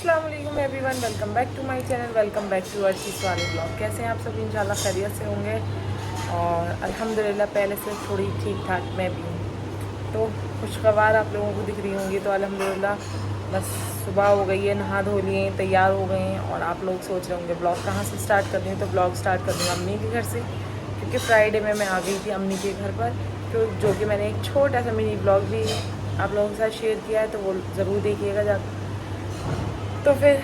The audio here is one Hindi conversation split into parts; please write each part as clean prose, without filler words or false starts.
अस्सलाम वालेकुम everyone, welcome back to my channel, welcome back to Arshi वाले ब्लॉग। कैसे हैं आप सब? इंशाल्लाह खैरियत से होंगे और अल्हम्दुलिल्लाह पहले से थोड़ी ठीक ठाक मैं भी हूँ। तो खुशखबर आप लोगों को दिख रही होंगी। तो अल्हम्दुलिल्लाह बस सुबह हो गई है, नहा धो लिए, तैयार हो गए हैं। और आप लोग सोच रहे होंगे ब्लॉग कहाँ से स्टार्ट कर दूँ। तो ब्लॉग स्टार्ट कर दूँ अम्मी के घर से, क्योंकि फ्राइडे में मैं आ गई थी अम्मी के घर पर, जो कि मैंने एक छोटा सा मिनी ब्लॉग भी आप लोगों के साथ शेयर किया है, तो वो ज़रूर देखिएगा जाकर। तो फिर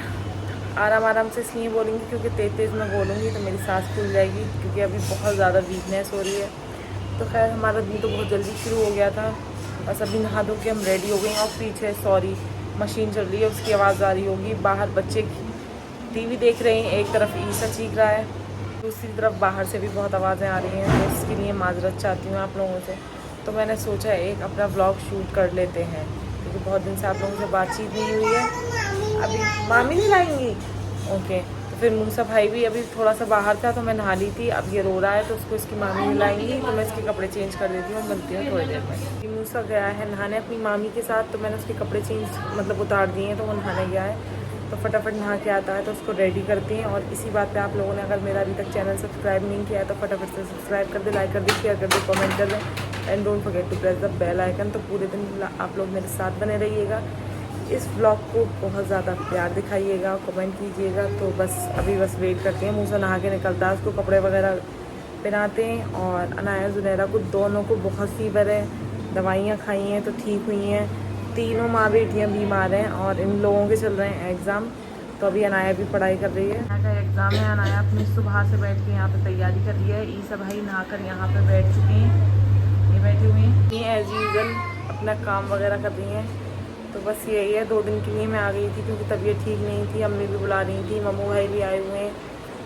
आराम से इसलिए बोलूँगी क्योंकि तेज़ मैं बोलूँगी तो मेरी सांस फूल जाएगी, क्योंकि अभी बहुत ज़्यादा वीकनेस हो रही है। तो खैर हमारा दिन तो बहुत जल्दी शुरू हो गया था। बस अभी नहा धो के हम रेडी हो गए हैं। और पीछे मशीन चल रही है, उसकी आवाज़ आ रही होगी। बाहर बच्चे टीवी देख रहे हैं, एक तरफ ईसा चीख रहा है, दूसरी तरफ बाहर से भी बहुत आवाज़ें आ रही हैं। तो इसके लिए माजरत चाहती हूँ आप लोगों से। तो मैंने सोचा एक अपना ब्लॉग शूट कर लेते हैं, क्योंकि बहुत दिन से आप लोगों से बातचीत नहीं हुई है। अभी मामी नहीं लाएंगी, ओके। तो फिर मूसा भाई भी अभी थोड़ा सा बाहर था, तो मैं नहा ली थी। अब ये रो रहा है, तो उसको इसकी मामी नहीं लाएंगी, तो मैं इसके कपड़े चेंज कर देती हूँ। मिलती हूँ थोड़ी देर में। मूसा गया है नहाने अपनी मामी के साथ, तो मैंने उसके कपड़े चेंज उतार दिए हैं, तो वो नहाने गया है। तो फटाफट नहा के आता है तो उसको रेडी करते हैं। और इसी बात पे आप लोगों ने अगर मेरा अभी तक चैनल सब्सक्राइब नहीं किया है तो फटाफट से सब्सक्राइब कर दे, लाइक कर दे, शेयर कर दे, कमेंट कर दे, and don't forget to press the bell icon. तो पूरे दिन आप लोग मेरे साथ बने रहिएगा। इस ब्लॉग को बहुत ज़्यादा प्यार दिखाइएगा, कमेंट कीजिएगा। तो बस अभी वेट करते हैं। मूसा नहा के निकलता है, उसको कपड़े वगैरह पहनाते हैं। और अनाया जुनैरा को दोनों को बहुत फीवर है, दवाइयाँ खाई हैं तो ठीक हुई हैं। तीनों माँ बेटियाँ बीमार हैं और इन लोगों के चल रहे हैं एग्ज़ाम। तो अभी अनाया भी पढ़ाई कर रही है। अनाया का एग्ज़ाम है। अनाया अपनी सुबह से बैठ के यहाँ पे तैयारी कर रही है। ईसा भाई नहा कर यहाँ पे बैठ चुके हैं, ये बैठे हुए हैं, ये एज यूजल अपना काम वगैरह कर रही हैं। तो बस यही है। 2 दिन के लिए मैं आ गई थी क्योंकि तबीयत ठीक नहीं थी। अम्मी भी बुला रही थी, मम्मू भाई भी आए हुए हैं,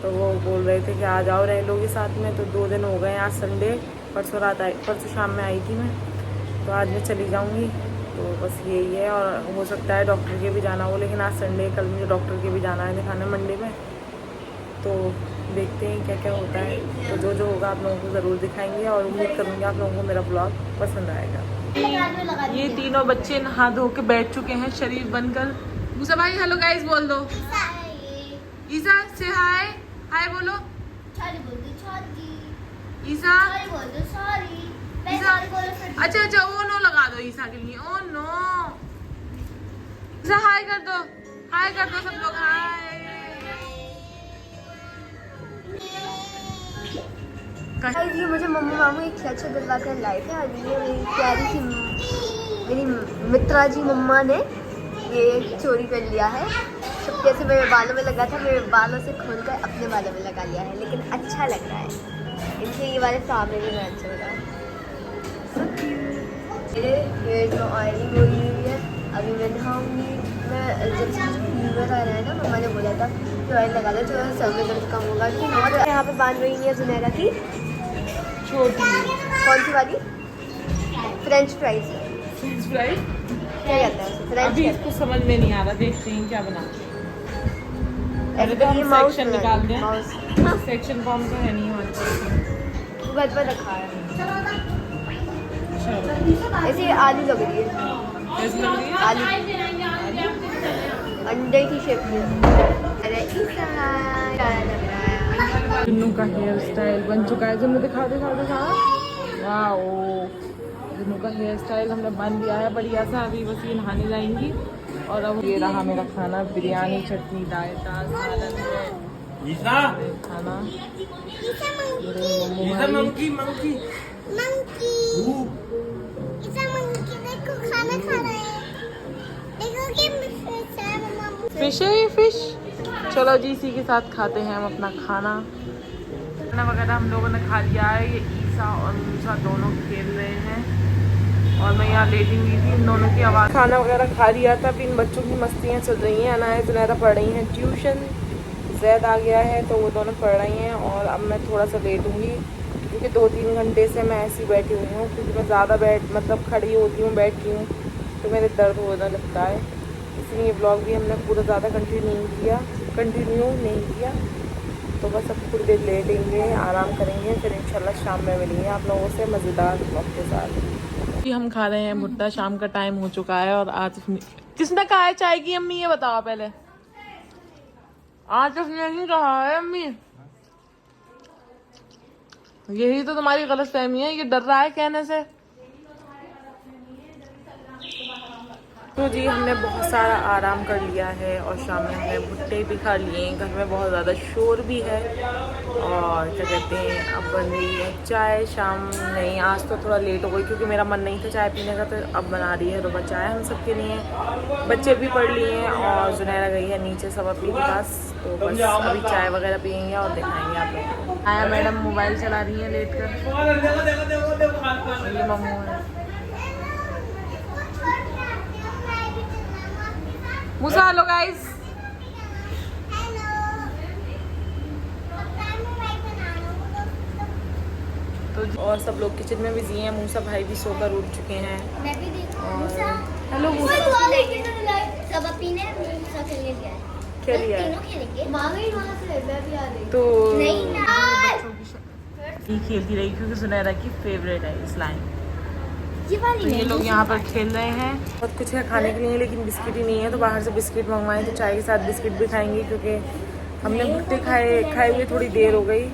तो वो बोल रहे थे कि आ जाओ रह लोगे साथ में। तो 2 दिन हो गए। आज संडे, परसों शाम में आई थी मैं, तो आज मैं चली जाऊंगी। तो बस यही है। और हो सकता है डॉक्टर के भी जाना हो, लेकिन आज संडे, कल मुझे डॉक्टर के भी जाना है दिखाने मंडे में। तो देखते हैं क्या क्या होता है। तो जो होगा आप लोगों को ज़रूर दिखाएंगे। और उम्मीद करूँगी आप लोगों को मेरा ब्लॉग पसंद आएगा। ये तीनों बच्चे नहा धो के बैठ चुके हैं शरीफ बनकर। मूसा भाई हेलो गाइस बोल दो। ईसा से हाय, हाय बोलो। ईसा, ईसा, अच्छा ओ नो लगा दो ईसा के लिए। ओ नो, ईसा हाय कर दो, हाय कर दो सब लोग, हाय। ये मुझे मम्मी मामू एक क्लचर दिलवा कर लाए थे, और ये मेरी प्यारी सी मेरी मित्रा जी मम्मा ने ये चोरी कर लिया है। चुपके से मेरे बालों में लगा था, मेरे बालों से खोल कर अपने बालों में लगा लिया है, लेकिन अच्छा लग रहा है। इनके ये वाले सामने भी मैं अच्छा लगा। मेरे हेयर में ऑयलिंग हो रही है। अभी मैं नहाऊंगी। मैं जब से मुझे फीवर आ रहा है ना, मम्मा ने बोला था कि ऑयल लगा लो, जो सर में दर्द कम होगा। कि और यहाँ पे बांध रही है जुनैरा की छोटी कौन सी वाली फ्रेंच फ्राइज। फ्रेंच फ्राइज क्या कहता है उसे? अभी फ्रेंच इसको समझ में नहीं आ रहा, देखते हैं क्या बना। पहले तो ये हम माउस सेक्शन निकाल दें। माउस सेक्शन फॉर्म तो है नहीं हमारे पास। घर पर रखा है। चलो ऐसे आलू लग रही है, कैसी लग रही है? आलू अंडे की शेप में। अरे लग रहा है। जुन्नू का हेयर स्टाइल बन चुका है। जुन्नू दिखा वाओ, जुन्नू का हेयर स्टाइल हमने बन दिया है बढ़िया सा। अभी बस ये नहाने जाएंगी। और अब ये रहा मेरा खाना, बिरयानी, चटनी, रायता, सालन है खाना। फिश है ये, फिश। चलो जी, इसी के साथ खाते हैं हम अपना खाना वगैरह हम लोगों ने खा लिया है। ये ईसा और मूसा दोनों खेल रहे हैं और मैं यहाँ लेटी हुई थी। इन दोनों की आवाज़। खाना वगैरह खा लिया था। फिर इन बच्चों की मस्तियाँ चल रही हैं। अनाया जुनैरा पढ़ रही हैं ट्यूशन। जैद आ गया है तो वो दोनों पढ़ रही हैं। और अब मैं थोड़ा सा लेटूँगी, क्योंकि 2-3 घंटे से मैं ऐसी बैठी हुई हूँ। क्योंकि मैं ज़्यादा खड़ी होती हूँ, बैठती हूँ तो मेरे दर्द होने लगता है। इसलिए ब्लॉग भी हमने पूरा ज़्यादा कंटिन्यू नहीं किया। तो बस अब थोड़ी देर लेटेंगे, आराम करेंगे, फिर इंशाल्लाह शाम में मिलेंगे आप लोगों से मज़ेदार ब्लॉग के साथ। हम खा रहे हैं भुट्टा। शाम का टाइम हो चुका है और आज किसने कहा है चाय की? अम्मी ये बताओ पहले। आज तक यही कहा है अम्मी, यही तो तुम्हारी गलतफहमी है, ये डर रहा है कहने से। तो जी हमने बहुत सारा आराम कर लिया है और शाम में हमने भुट्टे भी खा लिए हैं। घर में बहुत ज़्यादा शोर भी है और क्या कहते हैं, अब बन रही है चाय। शाम नहीं, आज तो थोड़ा लेट हो गई क्योंकि मेरा मन नहीं था चाय पीने का, तो अब बना रही है रुबा चाय हम सबके लिए। बच्चे भी पढ़ लिए हैं और जुनैरा गई है नीचे सब अपनी के पास, तो बस अभी चाय वगैरह पियेंगे और दिखाएंगे आप लोगों को। आया मैडम मोबाइल चला रही है लेट कर, ये मम्मू है। मूसा हेलो गाइस। तो और सब लोग किचन में बिजी हैं। मूसा भाई भी सोकर उठ चुके हैं। मैं भी हेलो मूसा, सब पीने मूसा खेलने गया है। क्या लिया है? तीनों खेलेंगे। माँ गई वहाँ से, मैं भी आ रही। तो नहीं ना, ये खेलती रही क्योंकि सुनहरा की फेवरेट है स्लाइम। ये वाली तो ये लोग यहाँ पर खेल रहे हैं। बहुत कुछ है खाने के लिए लेकिन बिस्किट ही नहीं है, तो बाहर से बिस्किट मंगवाए, तो चाय के साथ बिस्किट भी खाएंगे क्योंकि हमने भुट्टे खाए हुए थोड़ी देर हो गई,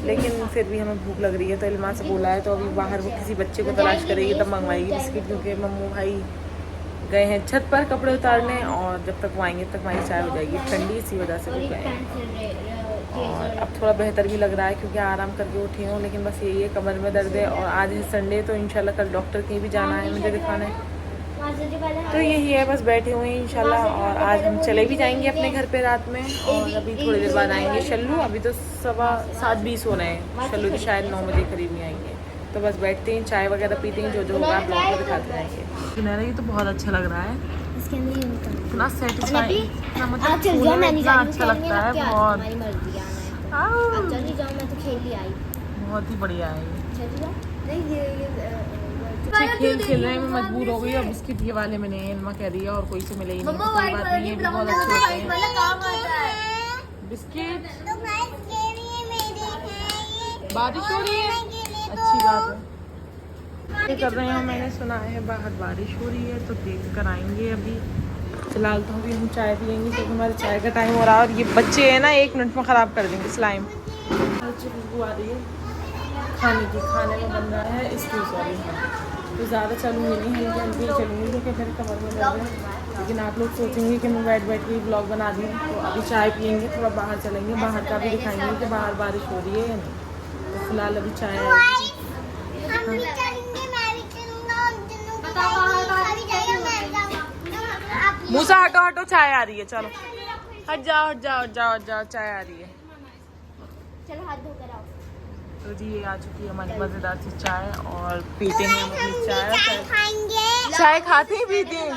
लेकिन फिर भी हमें भूख लग रही है। तो इल्मा से बोला है तो अभी बाहर वो किसी बच्चे को तलाश करेगी तब मंगवाएगी बिस्किट, क्योंकि मम्मू भाई गए हैं छत पर कपड़े उतारने और जब तक वो आएंगे तब तक हमारी चाय हो जाएगी ठंडी, इसी वजह से वो गए हैं। और अब थोड़ा बेहतर भी लग रहा है क्योंकि आराम करके उठी हूँ, लेकिन बस यही है कमर में दर्द है। और आज है संडे, तो इंशाल्लाह कल डॉक्टर के भी जाना है मुझे दिखाने। तो यही है, बस बैठे हुए हैं इंशाल्लाह। और आज हम चले भी जाएंगे अपने घर पे रात में, और अभी थोड़ी देर बाद आएंगे शल्लू। अभी तो 7:15 हो रहे हैं, शल्लू भी शायद 9 बजे करीब में आएंगे। तो बस बैठते हैं, चाय वगैरह पीते हैं, जो होगा ब्लॉग में दिखाते रहेंगे। सुनहरा ये तो बहुत अच्छा लग रहा है, इसके अंदर इतना सेटिस्फाइंग, मतलब चल जाओ, मैं नहीं इतना जा रही अच्छा लगता है बहुत। हमारी मर्जी आना है तो चली जाओ, मैं तो खेल ही आई। बहुत ही बढ़िया है ये। चली जाओ। बच्चे खेल रहे हैं, मैं मजबूर हो गई। और बिस्किट ये वाले में नहीं है, इल्मा कह रही है और कोई से मिले ही नहीं, तो कोई बात नहीं, ये भी बहुत अच्छे होते हैं बिस्किट। बारिश हो रही है, अच्छी बात है। ये कर रहे हैं, मैंने सुना है बाहर बारिश हो रही है, तो देख कर आएंगे। अभी फिलहाल तो अभी हम चाय पियेंगे क्योंकि हमारे चाय का टाइम हो रहा है। और ये बच्चे हैं ना, 1 मिनट में ख़राब कर देंगे स्लाइम। अच्छी खुशबू आ रही है खाने की, खाने में बन रहा है इसकी, सॉरी। तो ज़्यादा चलूँगी नहीं, हल्की हल्की चलूँगी क्योंकि फिर कमर में दर्द है। लेकिन आप लोग सोचेंगे कि मैं बैठ के ब्लॉग बना दी, तो अभी चाय पियेंगे, थोड़ा बाहर चलेंगे, बाहर का भी दिखाएंगे कि बाहर बारिश हो रही है या नहीं। तो फिलहाल अभी चाय मूसा हटो हटो, चाय आ रही है, चलो हट जाओ हट जाओ हट जाओ हट जाओ, चाय आ रही है। चलो हाथ धो कर आओ। तो जी ये आ चुकी है हमारी मज़ेदार सी चाय, और पीते हैं हम अपनी चाय। चाय खाते ही पीते हैं।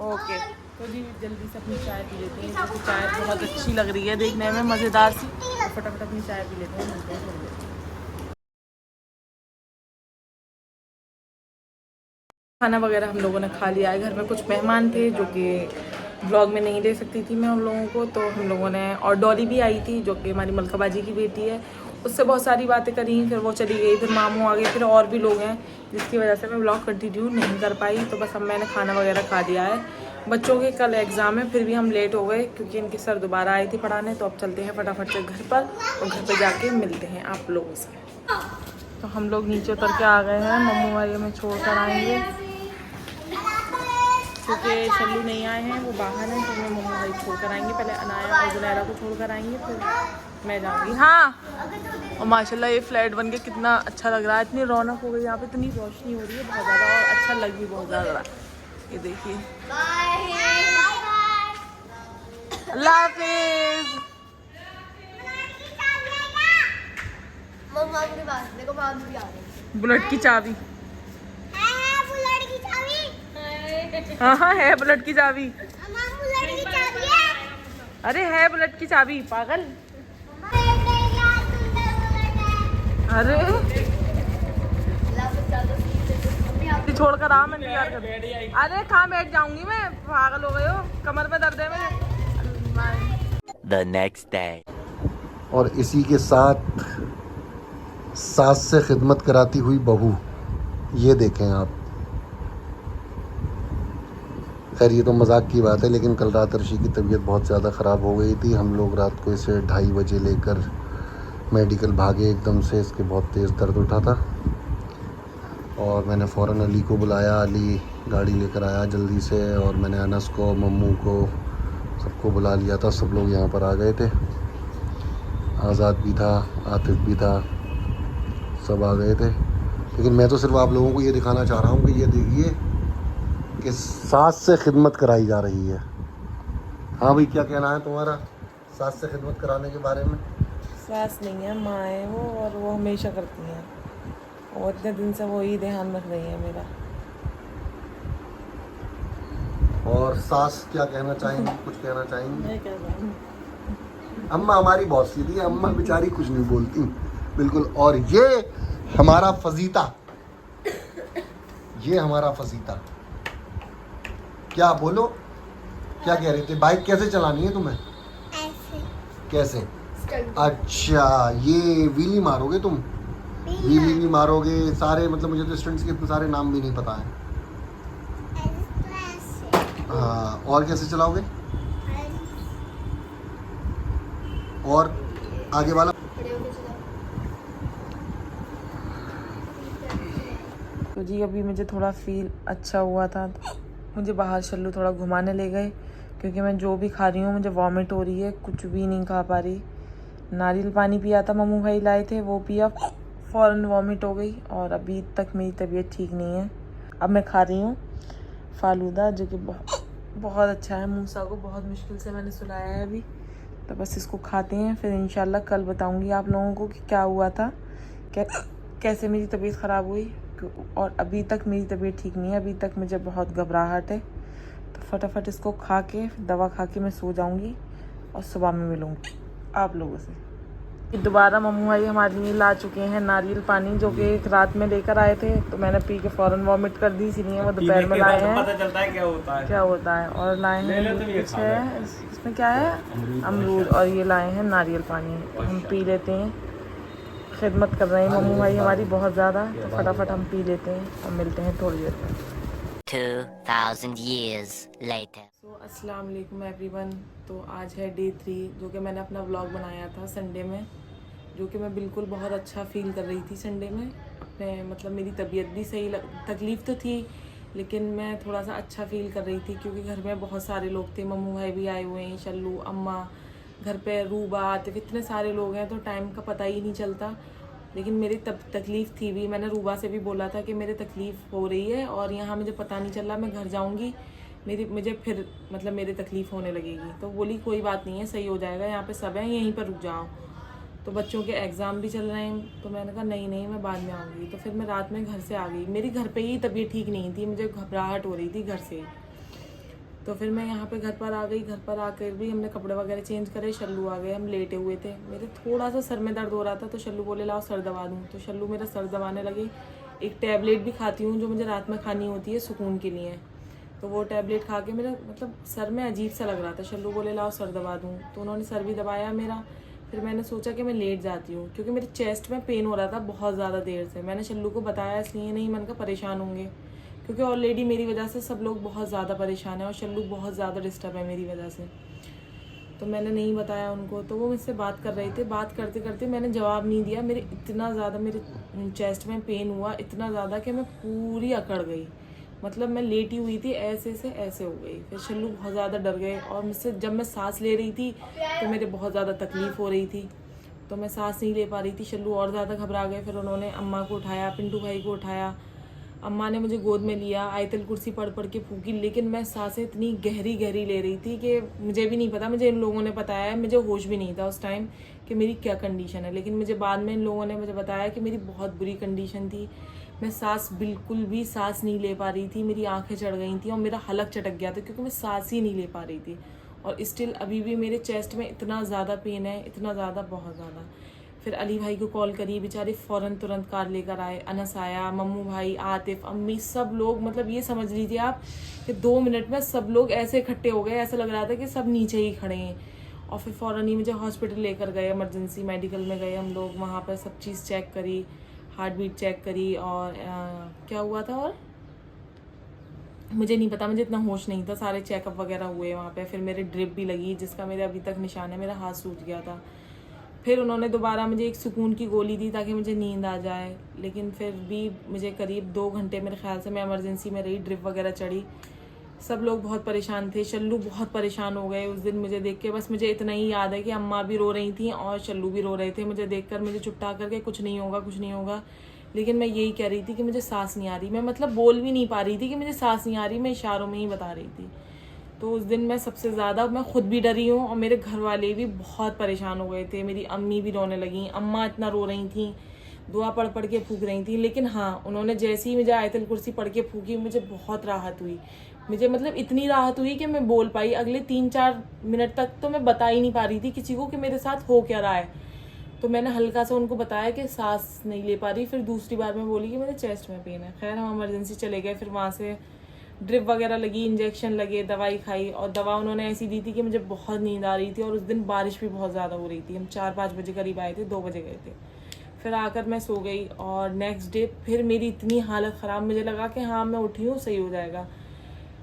ओके, तो जी जल्दी से अपनी चाय पी लेते हैं क्योंकि चाय बहुत अच्छी लग रही है देखने में, मज़ेदार सी। फटाफट अपनी चाय पी लेते हैं, मिलते हैं थोड़ी देर। खाना वगैरह हम लोगों ने खा लिया है। घर में कुछ मेहमान थे जो कि व्लॉग में नहीं ले सकती थी मैं उन लोगों को, तो हम लोगों ने, और डॉली भी आई थी जो कि हमारी मलका बाजी की बेटी है, उससे बहुत सारी बातें करी। फिर वो चली गई, फिर मामू आ गए, फिर और भी लोग हैं, जिसकी वजह से मैं व्लॉग कंटिन्यू नहीं कर पाई। तो बस अब मैंने खाना वगैरह खा लिया है। बच्चों के कल एग्ज़ाम है, फिर भी हम लेट हो गए क्योंकि इनके सर दोबारा आई थी पढ़ाने। तो अब चलते हैं फटाफट से घर पर, और घर पर जाके मिलते हैं आप लोगों से। तो हम लोग नीचे उतर के आ गए हैं, मम्मू भाई हमें छोड़ कर आएँगे क्योंकि शल्लू नहीं आए हैं, वो बाहर हैं, तो मैं मम्मी भाई छोड़ कर आएंगे। पहले अनाया और जुनैरा को छोड़ कर आएंगे, फिर मैं जाऊँगी। हाँ, और माशाल्लाह ये फ्लैट बन के कितना अच्छा लग रहा है, इतनी रौनक हो गई यहाँ पे, इतनी रोशनी हो रही है बहुत ज़्यादा, और अच्छा लग भी बहुत ज़्यादा रहा है। ये देखिए, अल्लाह हाफिज़। बुलेट की चाबी, हाँ हाँ है बुलेट की चाबी। अरे है बुलेट की चाबी, पागल। अरे छोड़ कर आ, मैं इंतजार कर। अरे कहाँ बैठ जाऊंगी मैं, पागल हो गए हो, कमर में दर्द है मेरे। The next day. और इसी के साथ सास से खिदमत कराती हुई बहू, ये देखें आप। खैर ये तो मजाक की बात है, लेकिन कल रात अर्शी की तबीयत बहुत ज़्यादा ख़राब हो गई थी। हम लोग रात को इसे 2:30 बजे लेकर मेडिकल भागे एकदम से। इसके बहुत तेज़ दर्द उठा था और मैंने फ़ौरन अली को बुलाया। अली गाड़ी लेकर आया जल्दी से और मैंने अनस को, मम्मू को, सबको बुला लिया था। सब लोग यहाँ पर आ गए थे। आज़ाद भी था, आतिफ भी था, सब आ गए थे। लेकिन मैं तो सिर्फ आप लोगों को ये दिखाना चाह रहा हूँ कि ये देखिए कि सास से खिदमत कराई जा रही है। हाँ भाई, क्या कहना है तुम्हारा सास से खिदमत कराने के बारे में? सास नहीं है, माँ है वो, और वो हमेशा करती हैं और इतने दिन से वो ही ध्यान रख रही है मेरा। और सास क्या कहना चाहेंगी, कुछ कहना चाहेंगी? मैं क्या जानूं। अम्मा हमारी बहुत सीधी है, अम्मा बेचारी कुछ नहीं बोलती बिल्कुल। और ये हमारा फजीता, ये हमारा फजीता। क्या बोलो, क्या कह रहे थे? बाइक कैसे चलानी है तुम्हें? ऐसे कैसे? अच्छा, ये व्हीली मारोगे तुम? व्हीली भी मारोगे सारे, मतलब मुझे तो स्टंट्स के इतने सारे नाम भी नहीं पता है। हाँ, और कैसे चलाओगे? और आगे वाला? तो जी अभी मुझे थोड़ा फील अच्छा हुआ था, मुझे बाहर शल्लू थोड़ा घुमाने ले गए, क्योंकि मैं जो भी खा रही हूँ मुझे वॉमिट हो रही है, कुछ भी नहीं खा पा रही। नारियल पानी पिया था, मम्मू भाई लाए थे, वो पिया, फ़ौरन वॉमिट हो गई और अभी तक मेरी तबीयत ठीक नहीं है। अब मैं खा रही हूँ फालूदा, जो कि बहुत अच्छा है। मूसा को बहुत मुश्किल से मैंने सुलाया है अभी, तो बस इसको खाते हैं, फिर इंशाल्लाह कल बताऊँगी आप लोगों को कि क्या हुआ था, कैसे मेरी तबीयत ख़राब हुई। और अभी तक मेरी तबीयत ठीक नहीं है, अभी तक मुझे बहुत घबराहट है। तो फटाफट इसको खा के, दवा खा के मैं सो जाऊंगी और सुबह में मिलूंगी आप लोगों से। दोबारा मम्मू भाई हमारे लिए ला चुके हैं नारियल पानी, जो कि एक रात में लेकर आए थे, तो मैंने पी के फ़ौरन वॉमिट कर दी, इसलिए वो दोपहर में लाए हैं। पता चलता है क्या होता है। और लाए हैं कुछ है, इसमें क्या है, अमरूद, और ये लाए हैं नारियल पानी। हम पी लेते हैं, खिदमत कर रहे हैं मम्मू भाई हमारी बहुत ज़्यादा, तो फटाफट हम पी लेते हैं और मिलते हैं थोड़ी देर में। 2000 years later. तो अस्सलाम वालेकुम एवरीवन। तो आज है डे 3, जो कि मैंने अपना व्लॉग बनाया था संडे में, जो कि मैं बिल्कुल बहुत अच्छा फ़ील कर रही थी संडे में अपने, मतलब मेरी तबीयत भी सही तकलीफ़ तो थी, लेकिन मैं थोड़ा सा अच्छा फ़ील कर रही थी, क्योंकि घर में बहुत सारे लोग थे, मम्मू भाई भी आए हुए हैं, शल्लू, अम्मा घर पे, रूबा, आतिफ, इतने सारे लोग हैं, तो टाइम का पता ही नहीं चलता। लेकिन मेरी तकलीफ़ थी भी, मैंने रूबा से भी बोला था कि मेरी तकलीफ़ हो रही है और यहाँ मुझे पता नहीं चल रहा, मैं घर जाऊँगी मुझे फिर मतलब मेरी तकलीफ़ होने लगेगी। तो बोली कोई बात नहीं है, सही हो जाएगा, यहाँ पे सब हैं, यहीं पर रुक जाओ। तो बच्चों के एग्ज़ाम भी चल रहे हैं, तो मैंने कहा नहीं मैं बाद में आऊँगी। तो फिर मैं रात में घर से आ गई, मेरी घर पे ही तबीयत ठीक नहीं थी, मुझे घबराहट हो रही थी घर से। तो फिर मैं यहाँ पे घर पर आ गई। घर पर आकर भी हमने कपड़े वगैरह चेंज करे, शल्लू आ गए, हम लेटे हुए थे। मेरे थोड़ा सा सर में दर्द हो रहा था, तो शल्लू बोले लाओ सर दबा दूँ, तो शल्लू मेरा सर दबाने लगे। एक टैबलेट भी खाती हूँ जो मुझे रात में खानी होती है सुकून के लिए, तो वो टैबलेट खा के मेरा मतलब सर में अजीब सा लग रहा था। शल्लू बोले लाओ सर दबा दूँ, तो उन्होंने सर भी दबाया मेरा। फिर मैंने सोचा कि मैं लेट जाती हूँ, क्योंकि मेरे चेस्ट में पेन हो रहा था बहुत ज़्यादा देर से। मैंने शल्लू को बताया इसलिए नहीं, मैंने कहा परेशान होंगे, क्योंकि ऑलरेडी मेरी वजह से सब लोग बहुत ज़्यादा परेशान हैं और शल्लू बहुत ज़्यादा डिस्टर्ब है मेरी वजह से, तो मैंने नहीं बताया उनको। तो वो मुझसे बात कर रहे थे, बात करते करते मैंने जवाब नहीं दिया। मेरे इतना ज़्यादा मेरे चेस्ट में पेन हुआ, इतना ज़्यादा कि मैं पूरी अकड़ गई, मतलब मैं लेटी हुई थी, ऐसे से ऐसे हो गई। फिर शल्लू बहुत ज़्यादा डर गए, और मुझसे जब मैं सांस ले रही थी तो मेरे बहुत ज़्यादा तकलीफ़ हो रही थी, तो मैं सांस नहीं ले पा रही थी। शल्लू और ज़्यादा घबरा गए। फिर उन्होंने अम्मा को उठाया, पिंटू भाई को उठाया, अम्मा ने मुझे गोद में लिया, आयतल कुर्सी पढ़ पढ़ के फूकी, लेकिन मैं सांसें इतनी गहरी गहरी ले रही थी कि मुझे भी नहीं पता, मुझे इन लोगों ने बताया है, मुझे होश भी नहीं था उस टाइम कि मेरी क्या कंडीशन है। लेकिन मुझे बाद में इन लोगों ने मुझे बताया कि मेरी बहुत बुरी कंडीशन थी, मैं सांस बिल्कुल भी सांस नहीं ले पा रही थी, मेरी आंखें चढ़ गई थी और मेरा हलक चटक गया था, क्योंकि मैं सांस ही नहीं ले पा रही थी। और स्टिल अभी भी मेरे चेस्ट में इतना ज़्यादा पेन है, इतना ज़्यादा, बहुत ज़्यादा। फिर अली भाई को कॉल करी, बेचारे फ़ौरन तुरंत कार लेकर आए, अनस आया, मम्मू भाई, आतिफ, अम्मी, सब लोग, मतलब ये समझ लीजिए आप कि 2 मिनट में सब लोग ऐसे इकट्ठे हो गए, ऐसा लग रहा था कि सब नीचे ही खड़े हैं। और फिर फ़ौरन ही मुझे हॉस्पिटल लेकर गए, इमरजेंसी मेडिकल में गए हम लोग, वहाँ पर सब चीज़ चेक करी, हार्ट बीट चेक करी, और क्या हुआ था, और मुझे नहीं पता, मुझे इतना होश नहीं था। सारे चेकअप वगैरह हुए वहाँ पे, फिर मेरे ड्रिप भी लगी जिसका मेरे अभी तक निशान है, मेरा हाथ सूज गया था। फिर उन्होंने दोबारा मुझे एक सुकून की गोली दी ताकि मुझे नींद आ जाए, लेकिन फिर भी मुझे करीब 2 घंटे मेरे ख्याल से मैं इमरजेंसी में रही, ड्रिप वगैरह चढ़ी। सब लोग बहुत परेशान थे, शल्लू बहुत परेशान हो गए उस दिन मुझे देख के। बस मुझे इतना ही याद है कि अम्मा भी रो रही थी और शल्लू भी रो रहे थे मुझे देखकर, मुझे चुपटा करके कुछ नहीं होगा कुछ नहीं होगा। लेकिन मैं यही कह रही थी कि मुझे सांस नहीं आ रही, मैं मतलब बोल भी नहीं पा रही थी कि मुझे सांस नहीं आ रही, मैं इशारों में ही बता रही थी। तो उस दिन मैं सबसे ज़्यादा मैं खुद भी डरी हूँ और मेरे घर वाले भी बहुत परेशान हो गए थे। मेरी अम्मी भी रोने लगी, अम्मा इतना रो रही थी, दुआ पढ़ पढ़ के फूंक रही थी। लेकिन हाँ, उन्होंने जैसे ही मुझे आयतल कुर्सी पढ़ के फूंकी, मुझे बहुत राहत हुई। मुझे मतलब इतनी राहत हुई कि मैं बोल पाई। अगले 3-4 मिनट तक तो मैं बता ही नहीं पा रही थी किसी को कि मेरे साथ हो क्या रहा है। तो मैंने हल्का सा उनको बताया कि सांस नहीं ले पा रही। फिर दूसरी बार मैं बोली कि मेरे चेस्ट में पेन है। खैर हम इमरजेंसी चले गए, फिर वहाँ से ड्रिप वगैरह लगी, इंजेक्शन लगे, दवाई खाई। और दवा उन्होंने ऐसी दी थी कि मुझे बहुत नींद आ रही थी। और उस दिन बारिश भी बहुत ज़्यादा हो रही थी। हम 4-5 बजे करीब आए थे, 2 बजे गए थे। फिर आकर मैं सो गई और नेक्स्ट डे फिर मेरी इतनी हालत ख़राब, मुझे लगा कि हाँ मैं उठी हूँ, सही हो जाएगा।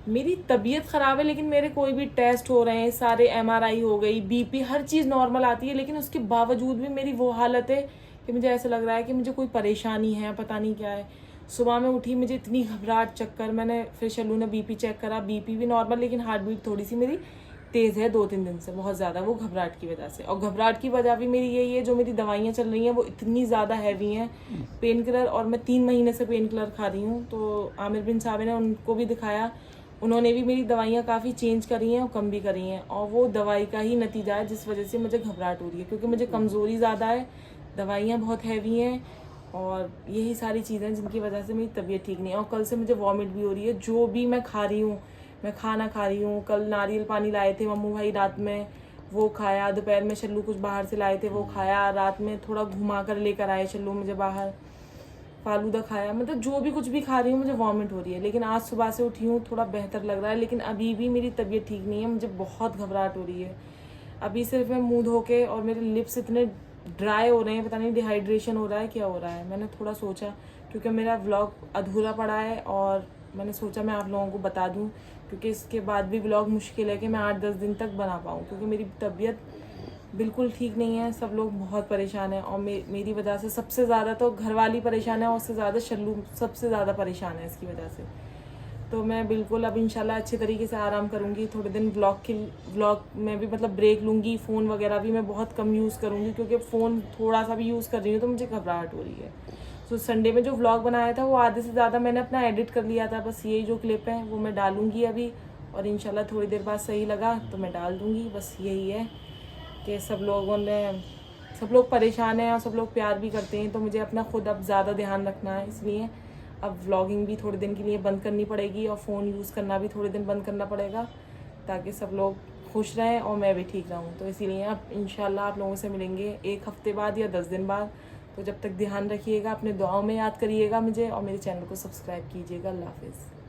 मेरी तबीयत ख़राब है लेकिन मेरे कोई भी टेस्ट हो रहे हैं, सारे MRI हो गई, BP, हर चीज़ नॉर्मल आती है। लेकिन उसके बावजूद भी मेरी वो हालत है कि मुझे ऐसा लग रहा है कि मुझे कोई परेशानी है, पता नहीं क्या है। सुबह में उठी, मुझे इतनी घबराहट, चक्कर। मैंने फिर शल्लू ने BP चेक करा, BP भी नॉर्मल, लेकिन हार्ट बीट थोड़ी सी मेरी तेज़ है 2-3 दिन से, बहुत ज़्यादा, वो घबराहट की वजह से। और घबराहट की वजह भी मेरी यही है, जो मेरी दवाइयाँ चल रही हैं वो इतनी ज़्यादा हैवी हैं, पेन किलर। और मैं 3 महीने से पेन किलर खा रही हूँ। तो आमिर बिन साहब ने उनको भी दिखाया, उन्होंने भी मेरी दवाइयाँ काफ़ी चेंज करी हैं और कम भी करी हैं। और वो दवाई का ही नतीजा है जिस वजह से मुझे घबराहट हो रही है, क्योंकि मुझे कमज़ोरी ज़्यादा है, दवाइयाँ बहुत हैवी हैं और यही सारी चीज़ें जिनकी वजह से मेरी तबीयत ठीक नहीं है। और कल से मुझे वॉमिट भी हो रही है। जो भी मैं खा रही हूँ, मैं खाना खा रही हूँ। कल नारियल पानी लाए थे मम्मू भाई रात में, वो खाया। दोपहर में शल्लू कुछ बाहर से लाए थे, वो खाया। रात में थोड़ा घुमा कर लेकर आए शल्लू मुझे बाहर, फालूदा खाया। मतलब जो भी कुछ भी खा रही हूँ मुझे वॉमिट हो रही है। लेकिन आज सुबह से उठी हूँ, थोड़ा बेहतर लग रहा है, लेकिन अभी भी मेरी तबीयत ठीक नहीं है, मुझे बहुत घबराहट हो रही है। अभी सिर्फ मैं मुँह धो के, और मेरे लिप्स इतने ड्राई हो रहे हैं, पता नहीं डिहाइड्रेशन हो रहा है क्या हो रहा है। मैंने थोड़ा सोचा, क्योंकि मेरा व्लॉग अधूरा पड़ा है, और मैंने सोचा मैं आप लोगों को बता दूं, क्योंकि इसके बाद भी व्लॉग मुश्किल है कि मैं 8-10 दिन तक बना पाऊँ, क्योंकि मेरी तबीयत बिल्कुल ठीक नहीं है। सब लोग बहुत परेशान हैं और मेरी वजह से सबसे ज़्यादा तो घर वाली परेशान है, और उससे ज़्यादा शल्लू सबसे ज़्यादा परेशान है इसकी वजह से। तो मैं बिल्कुल अब इंशाल्लाह अच्छे तरीके से आराम करूँगी। थोड़े दिन व्लॉग में भी मतलब ब्रेक लूँगी। फ़ोन वगैरह भी मैं बहुत कम यूज़ करूँगी, क्योंकि फ़ोन थोड़ा सा भी यूज़ कर रही हूँ तो मुझे घबराहट हो रही है। तो संडे में जो व्लॉग बनाया था वो आधे से ज़्यादा मैंने अपना एडिट कर लिया था, बस यही जो क्लिप है वो मैं डालूँगी अभी। और इंशाल्लाह थोड़ी देर बाद सही लगा तो मैं डाल दूँगी। बस यही है कि सब लोग परेशान हैं और सब लोग प्यार भी करते हैं, तो मुझे अपना खुद अब ज़्यादा ध्यान रखना है। इसलिए अब व्लॉगिंग भी थोड़े दिन के लिए बंद करनी पड़ेगी और फ़ोन यूज़ करना भी थोड़े दिन बंद करना पड़ेगा, ताकि सब लोग खुश रहें और मैं भी ठीक रहूँ। तो इसीलिए अब इंशाल्लाह आप लोगों से मिलेंगे 1 हफ़्ते बाद या 10 दिन बाद। तो जब तक ध्यान रखिएगा, अपने दुआओं में याद करिएगा मुझे, और मेरे चैनल को सब्सक्राइब कीजिएगा। अल्लाह हाफ़िज़।